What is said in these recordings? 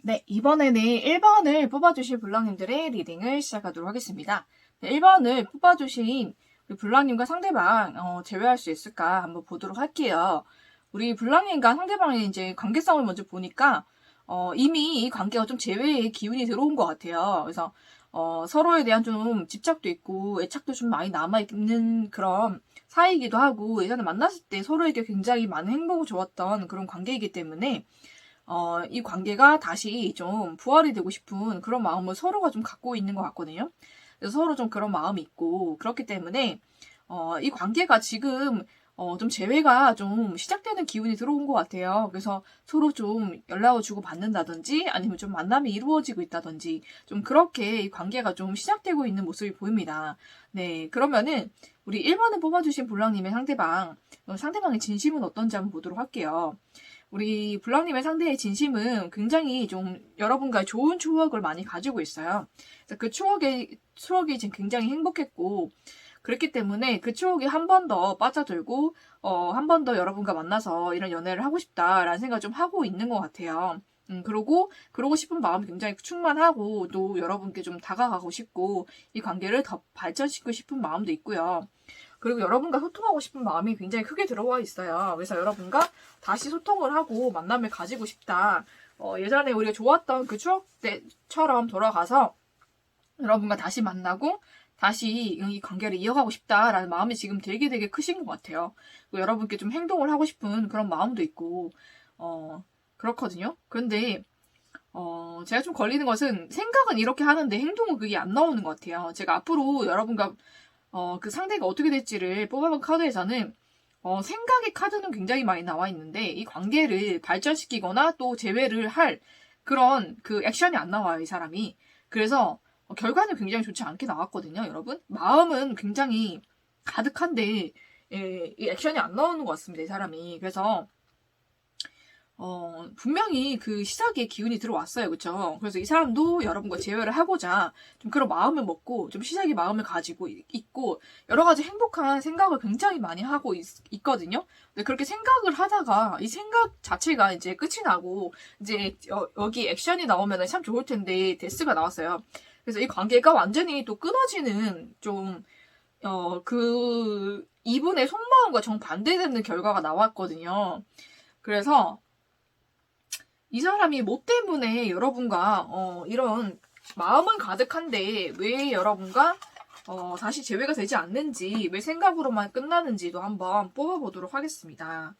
네, 이번에는 1번을 뽑아주실 블랑님들의 리딩을 시작하도록 하겠습니다. 네, 1번을 뽑아주신 우리 블랑님과 상대방 제외할 수 있을까 한번 보도록 할게요. 우리 블랑님과 상대방의 이제 관계성을 먼저 보니까 이미 이 관계가 좀 제외의 기운이 들어온 것 같아요. 그래서 서로에 대한 좀 집착도 있고 애착도 좀 많이 남아있는 그런 사이이기도 하고 예전에 만났을 때 서로에게 굉장히 많은 행복을 주었던 그런 관계이기 때문에 이 관계가 다시 좀 부활이 되고 싶은 그런 마음을 서로가 좀 갖고 있는 것 같거든요. 그래서 서로 좀 그런 마음이 있고, 그렇기 때문에, 이 관계가 지금, 좀 재회가 좀 시작되는 기운이 들어온 것 같아요. 그래서 서로 좀 연락을 주고 받는다든지, 아니면 좀 만남이 이루어지고 있다든지, 좀 그렇게 이 관계가 좀 시작되고 있는 모습이 보입니다. 네, 그러면은, 우리 1번을 뽑아주신 볼랑님의 상대방의 진심은 어떤지 한번 보도록 할게요. 우리 블랑님의 상대의 진심은 굉장히 좀 여러분과 좋은 추억을 많이 가지고 있어요. 그래서 그 추억이 지금 굉장히 행복했고, 그렇기 때문에 그 추억이 한 번 더 빠져들고, 한 번 더 여러분과 만나서 이런 연애를 하고 싶다라는 생각을 좀 하고 있는 것 같아요. 그러고 싶은 마음이 굉장히 충만하고, 또 여러분께 좀 다가가고 싶고, 이 관계를 더 발전시키고 싶은 마음도 있고요. 그리고 여러분과 소통하고 싶은 마음이 굉장히 크게 들어와 있어요. 그래서 여러분과 다시 소통을 하고 만남을 가지고 싶다. 예전에 우리가 좋았던 그 추억 때처럼 돌아가서 여러분과 다시 만나고 다시 이 관계를 이어가고 싶다라는 마음이 지금 되게 크신 것 같아요. 그리고 여러분께 좀 행동을 하고 싶은 그런 마음도 있고, 그렇거든요. 그런데, 제가 좀 걸리는 것은 생각은 이렇게 하는데 행동은 그게 안 나오는 것 같아요. 제가 앞으로 여러분과 그 상대가 어떻게 될지를 뽑아본 카드에서는 생각의 카드는 굉장히 많이 나와 있는데 이 관계를 발전시키거나 또 재회를 할 그런 그 액션이 안 나와요, 이 사람이. 그래서 결과는 굉장히 좋지 않게 나왔거든요, 여러분. 마음은 굉장히 가득한데 이 액션이 안 나오는 것 같습니다, 이 사람이. 그래서 분명히 그 시작의 기운이 들어왔어요. 그쵸? 그래서 이 사람도 여러분과 재회를 하고자 좀 그런 마음을 먹고 좀 시작의 마음을 가지고 있고 여러 가지 행복한 생각을 굉장히 많이 하고 있거든요. 근데 그렇게 생각을 하다가 이 생각 자체가 이제 끝이 나고 이제 여기 액션이 나오면 참 좋을 텐데 데스가 나왔어요. 그래서 이 관계가 완전히 또 끊어지는 좀, 이분의 속마음과 정반대되는 결과가 나왔거든요. 그래서 이 사람이 뭐 때문에 여러분과 이런 마음은 가득한데 왜 여러분과 다시 재회가 되지 않는지, 왜 생각으로만 끝나는지도 한번 뽑아보도록 하겠습니다.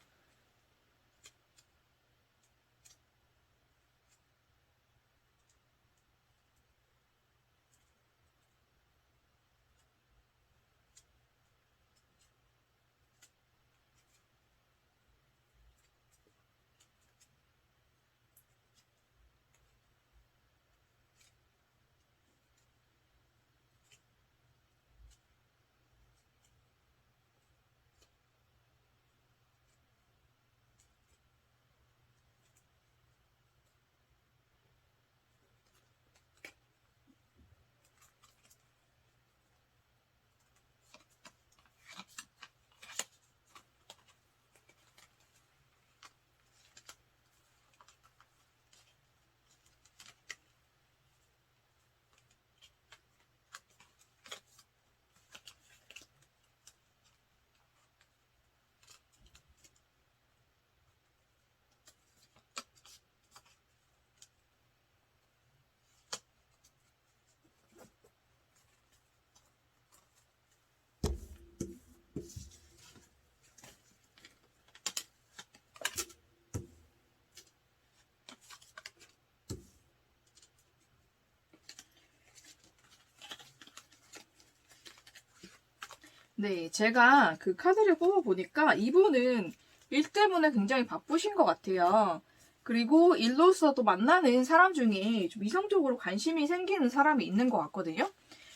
네, 제가 그 카드를 뽑아보니까 이분은 일 때문에 굉장히 바쁘신 것 같아요. 그리고 일로서도 만나는 사람 중에 좀 이성적으로 관심이 생기는 사람이 있는 것 같거든요.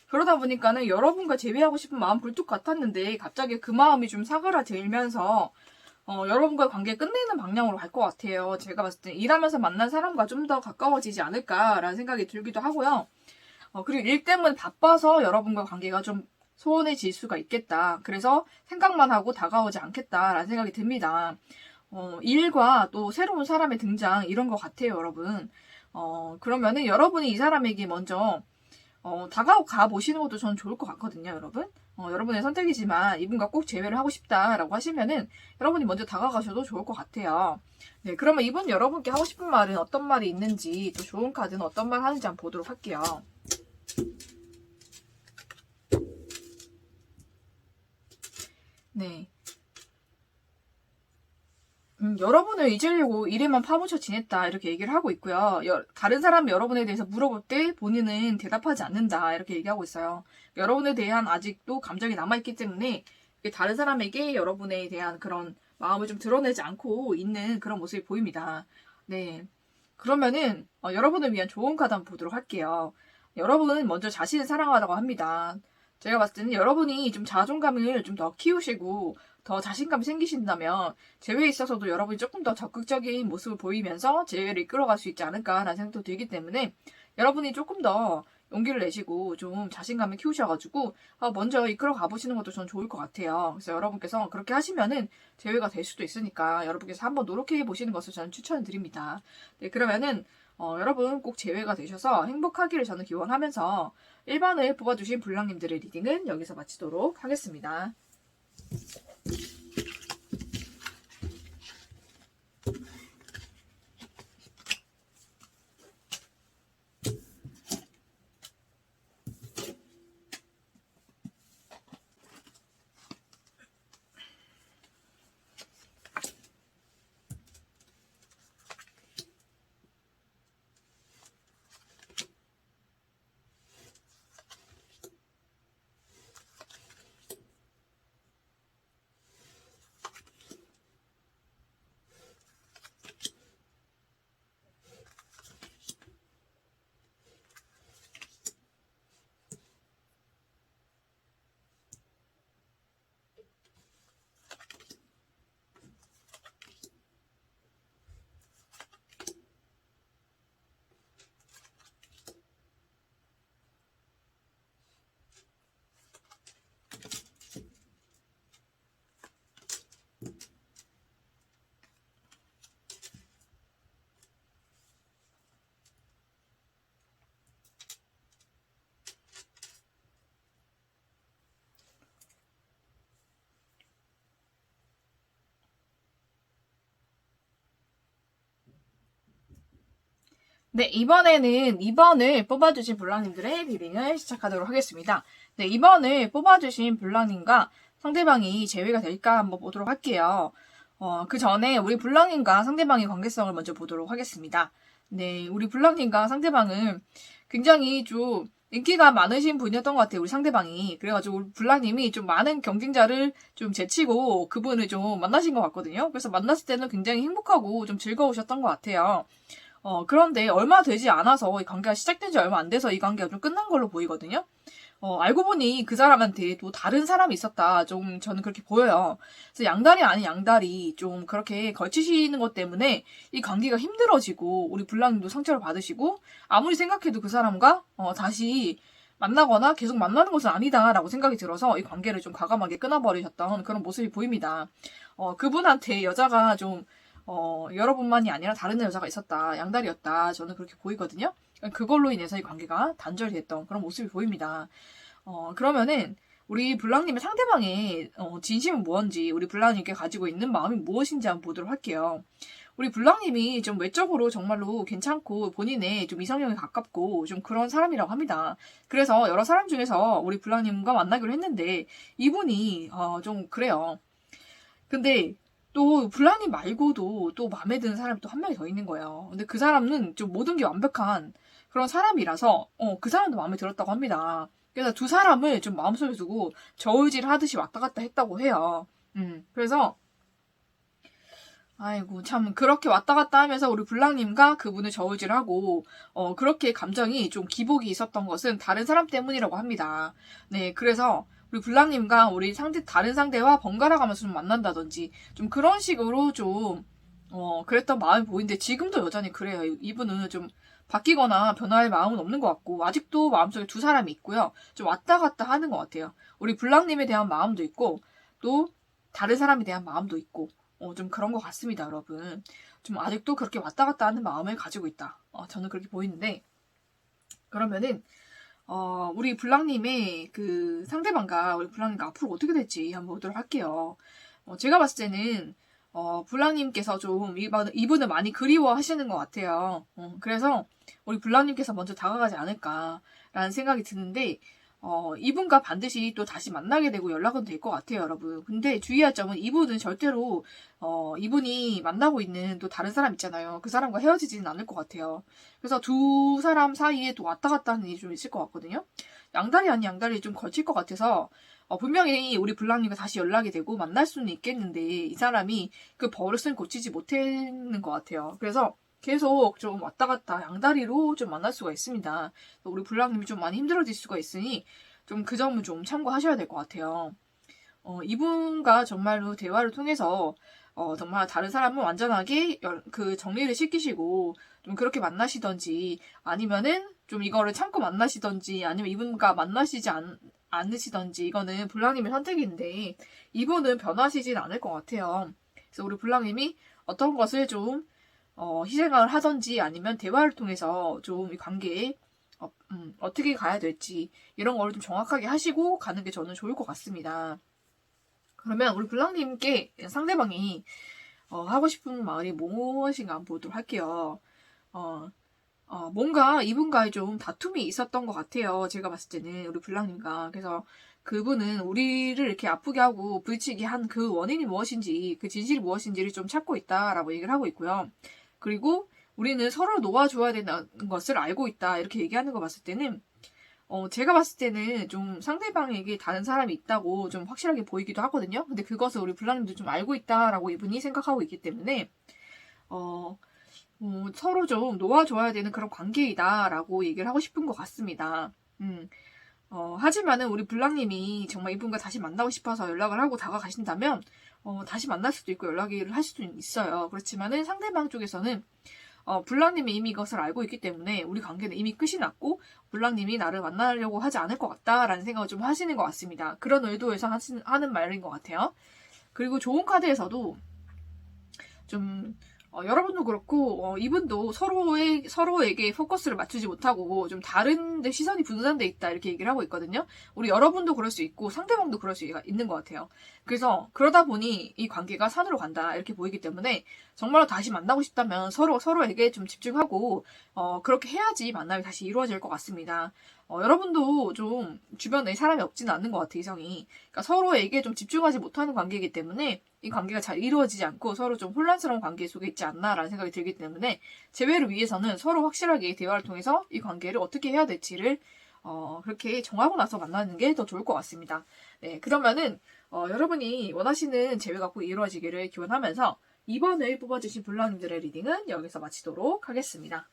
그러다 보니까는 여러분과 재회하고 싶은 마음 굴뚝 같았는데 갑자기 그 마음이 좀 사그라들면서 여러분과의 관계 끝내는 방향으로 갈 것 같아요. 제가 봤을 때 일하면서 만난 사람과 좀 더 가까워지지 않을까라는 생각이 들기도 하고요. 그리고 일 때문에 바빠서 여러분과 관계가 좀 소원해질 수가 있겠다. 그래서 생각만 하고 다가오지 않겠다라는 생각이 듭니다. 일과 또 새로운 사람의 등장 이런 것 같아요, 여러분. 그러면은 여러분이 이 사람에게 먼저 다가가 보시는 것도 전 좋을 것 같거든요, 여러분. 여러분의 선택이지만 이분과 꼭 재회를 하고 싶다라고 하시면은 여러분이 먼저 다가가셔도 좋을 것 같아요. 네, 그러면 이분 여러분께 하고 싶은 말은 어떤 말이 있는지, 또 좋은 카드는 어떤 말 하는지 한번 보도록 할게요. 네. 여러분을 잊으려고 일에만 파묻혀 지냈다 이렇게 얘기를 하고 있고요. 다른 사람이 여러분에 대해서 물어볼 때 본인은 대답하지 않는다 이렇게 얘기하고 있어요. 여러분에 대한 아직도 감정이 남아있기 때문에 다른 사람에게 여러분에 대한 그런 마음을 좀 드러내지 않고 있는 그런 모습이 보입니다. 네. 그러면은 여러분을 위한 좋은 카드 한번 보도록 할게요. 여러분은 먼저 자신을 사랑하라고 합니다. 제가 봤을 때는 여러분이 좀 자존감을 좀 더 키우시고 더 자신감이 생기신다면 재회에 있어서도 여러분이 조금 더 적극적인 모습을 보이면서 재회를 이끌어갈 수 있지 않을까라는 생각도 들기 때문에 여러분이 조금 더 용기를 내시고 좀 자신감을 키우셔가지고 먼저 이끌어 가보시는 것도 전 좋을 것 같아요. 그래서 여러분께서 그렇게 하시면은 재회가 될 수도 있으니까 여러분께서 한번 노력해 보시는 것을 저는 추천을 드립니다. 네, 그러면은 여러분 꼭 재회가 되셔서 행복하기를 저는 기원하면서 1번을 뽑아주신 불량님들의 리딩은 여기서 마치도록 하겠습니다. 네, 이번에는 2번을 뽑아주신 블랑님들의 리딩을 시작하도록 하겠습니다. 네, 2번을 뽑아주신 블랑님과 상대방이 재회가 될까 한번 보도록 할게요. 그 전에 우리 블랑님과 상대방의 관계성을 먼저 보도록 하겠습니다. 네, 우리 블랑님과 상대방은 굉장히 좀 인기가 많으신 분이었던 것 같아요, 우리 상대방이. 그래가지고 우리 블랑님이 좀 많은 경쟁자를 좀 제치고 그분을 좀 만나신 것 같거든요. 그래서 만났을 때는 굉장히 행복하고 좀 즐거우셨던 것 같아요. 그런데 얼마 되지 않아서 이 관계가 시작된 지 얼마 안 돼서 이 관계가 좀 끝난 걸로 보이거든요. 알고 보니 그 사람한테 또 다른 사람이 있었다. 좀 저는 그렇게 보여요. 그래서 양다리 아닌 양다리 좀 그렇게 걸치시는 것 때문에 이 관계가 힘들어지고 우리 블랑님도 상처를 받으시고 아무리 생각해도 그 사람과 다시 만나거나 계속 만나는 것은 아니다라고 생각이 들어서 이 관계를 좀 과감하게 끊어버리셨던 그런 모습이 보입니다. 그분한테 여자가 좀 여러분만이 아니라 다른 여자가 있었다. 양다리였다. 저는 그렇게 보이거든요. 그걸로 인해서 이 관계가 단절이 됐던 그런 모습이 보입니다. 그러면은 우리 블랑님의 상대방의 진심은 무엇인지, 우리 블랑님께 가지고 있는 마음이 무엇인지 한번 보도록 할게요. 우리 블랑님이 좀 외적으로 정말로 괜찮고 본인의 좀 이상형에 가깝고 좀 그런 사람이라고 합니다. 그래서 여러 사람 중에서 우리 블랑님과 만나기로 했는데 이분이 좀 그래요. 근데 또 블랑님 말고도 또 마음에 드는 사람이 또 한 명이 더 있는 거예요. 근데 그 사람은 좀 모든 게 완벽한 그런 사람이라서 그 사람도 마음에 들었다고 합니다. 그래서 두 사람을 좀 마음속에 두고 저울질 하듯이 왔다 갔다 했다고 해요. 그래서 아이고 참 그렇게 왔다 갔다 하면서 우리 블랑님과 그분을 저울질하고 그렇게 감정이 좀 기복이 있었던 것은 다른 사람 때문이라고 합니다. 네, 그래서 우리 블랑님과 우리 다른 상대와 번갈아 가면서 좀 만난다든지 좀 그런 식으로 좀 그랬던 마음이 보이는데 지금도 여전히 그래요. 이분은 좀 바뀌거나 변화할 마음은 없는 것 같고 아직도 마음속에 두 사람이 있고요. 좀 왔다 갔다 하는 것 같아요. 우리 블랑님에 대한 마음도 있고 또 다른 사람에 대한 마음도 있고 좀 그런 것 같습니다, 여러분. 좀 아직도 그렇게 왔다 갔다 하는 마음을 가지고 있다. 저는 그렇게 보이는데, 그러면은, 우리 블랑님의 그 상대방과 우리 블랑님과 앞으로 어떻게 될지 한번 보도록 할게요. 제가 봤을 때는, 블랑님께서 좀 이분을 많이 그리워하시는 것 같아요. 그래서 우리 블랑님께서 먼저 다가가지 않을까라는 생각이 드는데, 이분과 반드시 또 다시 만나게 되고 연락은 될 것 같아요, 여러분. 근데 주의할 점은 이분은 절대로, 이분이 만나고 있는 또 다른 사람 있잖아요. 그 사람과 헤어지지는 않을 것 같아요. 그래서 두 사람 사이에 또 왔다 갔다 하는 일이 좀 있을 것 같거든요. 양다리 아닌 양다리 좀 걸칠 것 같아서, 분명히 우리 블랑님과 다시 연락이 되고 만날 수는 있겠는데, 이 사람이 그 버릇은 고치지 못했는 것 같아요. 그래서 계속 좀 왔다 갔다 양다리로 좀 만날 수가 있습니다. 우리 블랑님이 좀 많이 힘들어질 수가 있으니 좀 그 점은 좀 참고하셔야 될 것 같아요. 이분과 정말로 대화를 통해서 정말 다른 사람은 완전하게 그 정리를 시키시고 좀 그렇게 만나시던지 아니면은 좀 이거를 참고 만나시던지 아니면 이분과 만나시지 않으시던지 이거는 블랑님의 선택인데 이분은 변하시진 않을 것 같아요. 그래서 우리 블랑님이 어떤 것을 좀 희생을 하던지 아니면 대화를 통해서 좀 이 관계에 어떻게 가야 될지 이런 거를 좀 정확하게 하시고 가는 게 저는 좋을 것 같습니다. 그러면 우리 블랑님께 상대방이 하고 싶은 말이 무엇인가 한번 보도록 할게요. 뭔가 이분과의 좀 다툼이 있었던 것 같아요. 제가 봤을 때는 우리 블랑님과. 그래서 그분은 우리를 이렇게 아프게 하고 부딪히게 한 그 원인이 무엇인지 그 진실이 무엇인지를 좀 찾고 있다라고 얘기를 하고 있고요. 그리고 우리는 서로 놓아줘야 되는 것을 알고 있다 이렇게 얘기하는 거 봤을 때는 제가 봤을 때는 좀 상대방에게 다른 사람이 있다고 좀 확실하게 보이기도 하거든요. 근데 그것을 우리 블랑님도 좀 알고 있다라고 이분이 생각하고 있기 때문에 서로 좀 놓아줘야 되는 그런 관계이다라고 얘기를 하고 싶은 것 같습니다. 하지만은 우리 블랑님이 정말 이분과 다시 만나고 싶어서 연락을 하고 다가가신다면 다시 만날 수도 있고 연락을 할 수도 있어요. 그렇지만은 상대방 쪽에서는 블랑님이 이미 이것을 알고 있기 때문에 우리 관계는 이미 끝이 났고 블랑님이 나를 만나려고 하지 않을 것 같다라는 생각을 좀 하시는 것 같습니다. 그런 의도에서 하는 말인 것 같아요. 그리고 좋은 카드에서도 좀 여러분도 그렇고 이분도 서로에게 포커스를 맞추지 못하고 좀 다른데 시선이 분산돼 있다 이렇게 얘기를 하고 있거든요. 우리 여러분도 그럴 수 있고 상대방도 그럴 수 있는 것 같아요. 그래서 그러다 보니 이 관계가 산으로 간다 이렇게 보이기 때문에 정말로 다시 만나고 싶다면 서로에게 좀 집중하고 그렇게 해야지 만남이 다시 이루어질 것 같습니다. 여러분도 좀 주변에 사람이 없지는 않는 것 같아요, 이성이. 그러니까 서로에게 좀 집중하지 못하는 관계이기 때문에 이 관계가 잘 이루어지지 않고 서로 좀 혼란스러운 관계 속에 있지 않나라는 생각이 들기 때문에 재회를 위해서는 서로 확실하게 대화를 통해서 이 관계를 어떻게 해야 될지를 그렇게 정하고 나서 만나는 게 더 좋을 것 같습니다. 네, 그러면은 여러분이 원하시는 재회가 꼭 이루어지기를 기원하면서 2번을 뽑아주신 블랑님들의 리딩은 여기서 마치도록 하겠습니다.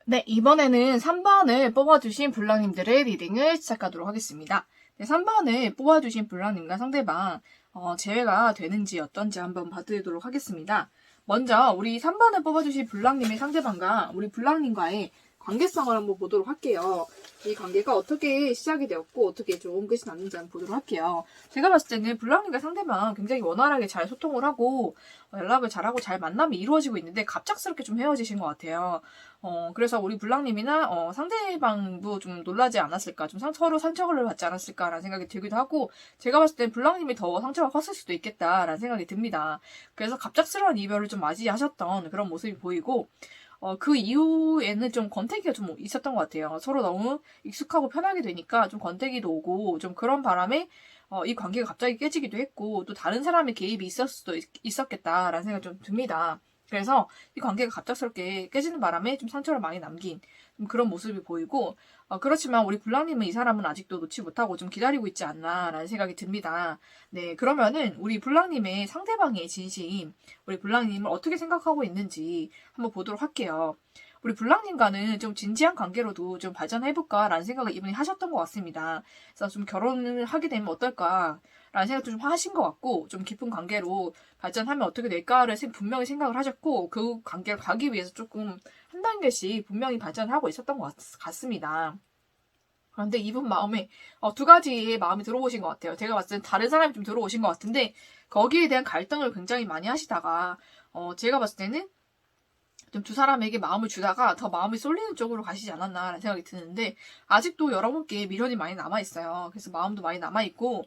네, 이번에는 3번을 뽑아주신 블랑님들의 리딩을 시작하도록 하겠습니다. 네, 3번을 뽑아주신 블랑님과 상대방 재회가 되는지 어떤지 한번 봐드리도록 하겠습니다. 먼저 우리 3번을 뽑아주신 블랑님의 상대방과 우리 블랑님과의 관계성을 한번 보도록 할게요. 이 관계가 어떻게 시작이 되었고 어떻게 좋은 끝이 났는지 한번 보도록 할게요. 제가 봤을 때는 블랑님과 상대방 굉장히 원활하게 잘 소통을 하고 연락을 잘하고 잘 만남이 이루어지고 있는데 갑작스럽게 좀 헤어지신 것 같아요. 그래서 우리 블랑님이나 상대방도 좀 놀라지 않았을까, 좀 서로 상처를 받지 않았을까라는 생각이 들기도 하고, 제가 봤을 땐 블랑님이 더 상처가 컸을 수도 있겠다라는 생각이 듭니다. 그래서 갑작스러운 이별을 좀 맞이하셨던 그런 모습이 보이고, 그 이후에는 좀 권태기가 좀 있었던 것 같아요. 서로 너무 익숙하고 편하게 되니까 좀 권태기도 오고, 좀 그런 바람에 이 관계가 갑자기 깨지기도 했고, 또 다른 사람의 개입이 있을 수도 있었겠다라는 생각이 좀 듭니다. 그래서 이 관계가 갑작스럽게 깨지는 바람에 좀 상처를 많이 남긴 그런 모습이 보이고, 그렇지만 우리 블랑님은 이 사람은 아직도 놓지 못하고 좀 기다리고 있지 않나라는 생각이 듭니다. 네, 그러면은 우리 블랑님의 상대방의 진심, 우리 블랑님을 어떻게 생각하고 있는지 한번 보도록 할게요. 우리 블랑님과는 좀 진지한 관계로도 좀 발전해볼까라는 생각을 이분이 하셨던 것 같습니다. 그래서 좀 결혼을 하게 되면 어떨까라는 생각도 좀 하신 것 같고, 좀 깊은 관계로 발전하면 어떻게 될까를 분명히 생각을 하셨고, 그 관계를 가기 위해서 조금 한 단계씩 분명히 발전하고 있었던 것 같습니다. 그런데 이분 마음에 두 가지의 마음이 들어오신 것 같아요. 제가 봤을 땐 다른 사람이 좀 들어오신 것 같은데, 거기에 대한 갈등을 굉장히 많이 하시다가 제가 봤을 때는 좀 두 사람에게 마음을 주다가 더 마음이 쏠리는 쪽으로 가시지 않았나라는 생각이 드는데, 아직도 여러분께 미련이 많이 남아있어요. 그래서 마음도 많이 남아있고,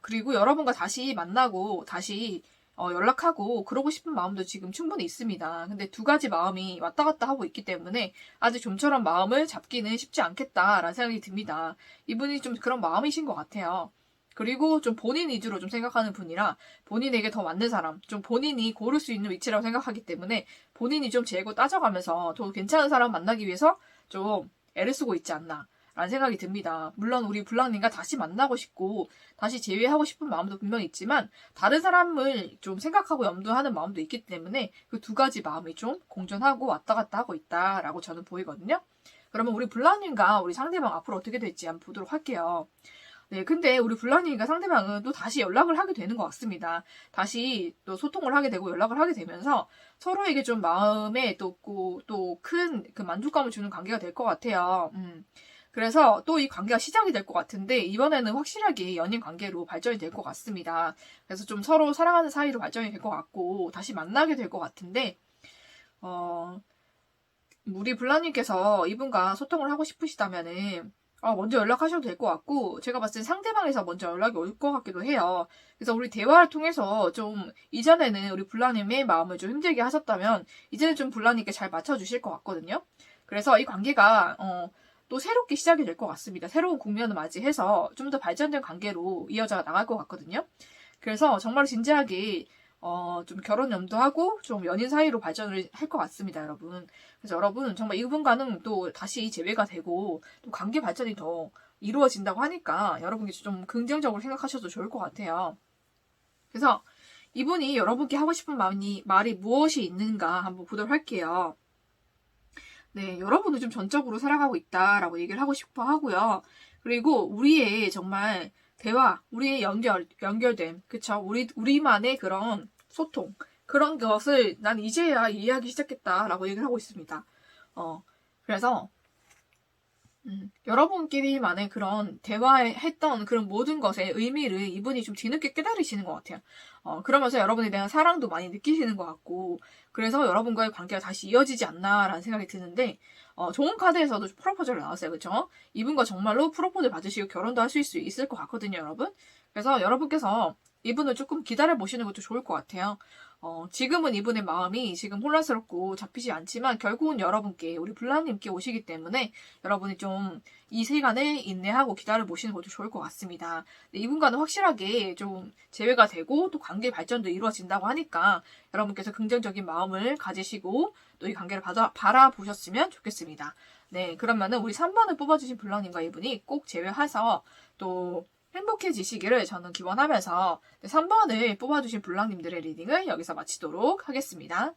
그리고 여러분과 다시 만나고 다시 연락하고 그러고 싶은 마음도 지금 충분히 있습니다. 근데 두 가지 마음이 왔다 갔다 하고 있기 때문에 아직 좀처럼 마음을 잡기는 쉽지 않겠다라는 생각이 듭니다. 이분이 좀 그런 마음이신 것 같아요. 그리고 좀 본인 위주로 좀 생각하는 분이라 본인에게 더 맞는 사람, 좀 본인이 고를 수 있는 위치라고 생각하기 때문에 본인이 좀 재고 따져가면서 더 괜찮은 사람 만나기 위해서 좀 애를 쓰고 있지 않나 라는 생각이 듭니다. 물론 우리 블랑님과 다시 만나고 싶고 다시 재회하고 싶은 마음도 분명히 있지만 다른 사람을 좀 생각하고 염두하는 마음도 있기 때문에 그 두 가지 마음이 좀 공존하고 왔다 갔다 하고 있다라고 저는 보이거든요. 그러면 우리 블랑님과 우리 상대방 앞으로 어떻게 될지 한번 보도록 할게요. 네, 근데 우리 블랑님과 상대방은 또 다시 연락을 하게 되는 것 같습니다. 다시 또 소통을 하게 되고 연락을 하게 되면서 서로에게 좀 마음에 또 큰 그 만족감을 주는 관계가 될 것 같아요. 그래서 또 이 관계가 시작이 될 것 같은데, 이번에는 확실하게 연인 관계로 발전이 될 것 같습니다. 그래서 좀 서로 사랑하는 사이로 발전이 될 것 같고 다시 만나게 될 것 같은데, 우리 블랑님께서 이분과 소통을 하고 싶으시다면은 먼저 연락하셔도 될 것 같고, 제가 봤을 땐 상대방에서 먼저 연락이 올 것 같기도 해요. 그래서 우리 대화를 통해서 좀 이전에는 우리 블랑님의 마음을 좀 힘들게 하셨다면 이제는 좀 블랑님께 잘 맞춰주실 것 같거든요. 그래서 이 관계가 또 새롭게 시작이 될 것 같습니다. 새로운 국면을 맞이해서 좀 더 발전된 관계로 이어져 나갈 것 같거든요. 그래서 정말 진지하게 좀 결혼 염두하고 좀 연인 사이로 발전을 할 것 같습니다, 여러분. 그래서 여러분 정말 이분과는 또 다시 재회가 되고 또 관계 발전이 더 이루어진다고 하니까 여러분이 좀 긍정적으로 생각하셔도 좋을 것 같아요. 그래서 이분이 여러분께 하고 싶은 말이 무엇이 있는가 한번 보도록 할게요. 네, 여러분을 좀 전적으로 사랑하고 있다라고 얘기를 하고 싶어 하고요. 그리고 우리의 정말 대화, 우리의 연결됨, 그쵸? 우리만의 그런 소통, 그런 것을 난 이제야 이해하기 시작했다라고 얘기를 하고 있습니다. 그래서 여러분끼리만의 그런 대화했던 그런 모든 것의 의미를 이분이 좀 뒤늦게 깨달으시는 것 같아요. 그러면서 여러분에 대한 사랑도 많이 느끼시는 것 같고, 그래서 여러분과의 관계가 다시 이어지지 않나라는 생각이 드는데, 좋은 카드에서도 프로포즈를 나왔어요. 그쵸? 이분과 정말로 프로포즈 받으시고 결혼도 하실 수 있을 것 같거든요, 여러분. 그래서 여러분께서 이분을 조금 기다려보시는 것도 좋을 것 같아요. 지금은 이분의 마음이 지금 혼란스럽고 잡히지 않지만 결국은 여러분께, 우리 블랑님께 오시기 때문에 여러분이 좀 이 시간을 인내하고 기다려보시는 것도 좋을 것 같습니다. 이분과는 확실하게 좀 재회가 되고 또 관계 발전도 이루어진다고 하니까 여러분께서 긍정적인 마음을 가지시고 또 이 관계를 바라보셨으면 좋겠습니다. 네, 그러면은 우리 3번을 뽑아주신 블랑님과 이분이 꼭 재회해서 또 행복해지시기를 저는 기원하면서 3번을 뽑아주신 블랑님들의 리딩을 여기서 마치도록 하겠습니다.